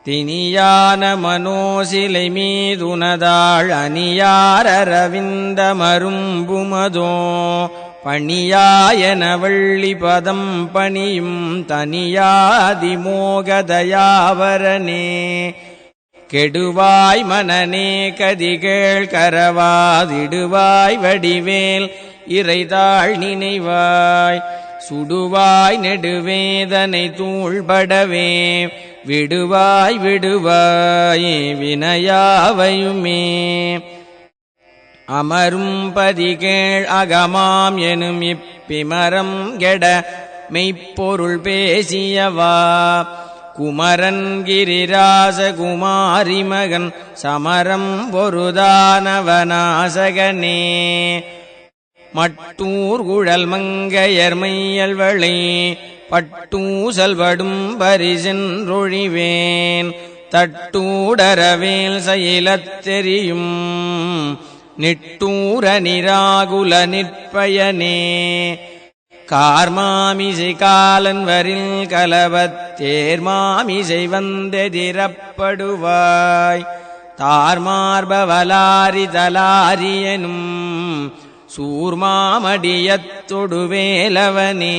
திணியான மனோசிலை மீதுனதாள் அணியார் அரவிந்த மரும்புமதோ பணியாயன வள்ளி பதம் பணியும் தனியாதிமோகதயாவரனே கெடுவாய் மனநே கதிகேள் கரவாதிடுவாய் வடிவேல் இறைதாள் நினைவாய் சுடுவாய் நெடுவேதனை தூள்படவே விடுவாய் விடுவாய் வினையாவையுமே அமரும் பதிகேள் அகமாம் எனும் இப்பிமரம் கெட மெய்ப்பொருள் பேசியவா குமரன் கிரிராச குமாரி மகன் சமரம் பொருதானவனாசகனே மட்டூர் குழல் மங்கையர் மையல்வளை பட்டூசல்வடும் பரிசென்றொழிவேன் தட்டூடரவேல் செயலத் தெரியும் நிட்டூர நிராகுல நிற்பயனே கார்மாமிசை காலன் வரில் கலவத் தேர்மாமிசை வந்தெதிரப்படுவாய் தார்மார்பவலாரி தலாரியனும் சூர்மாமடியத் தொடுவேலவனே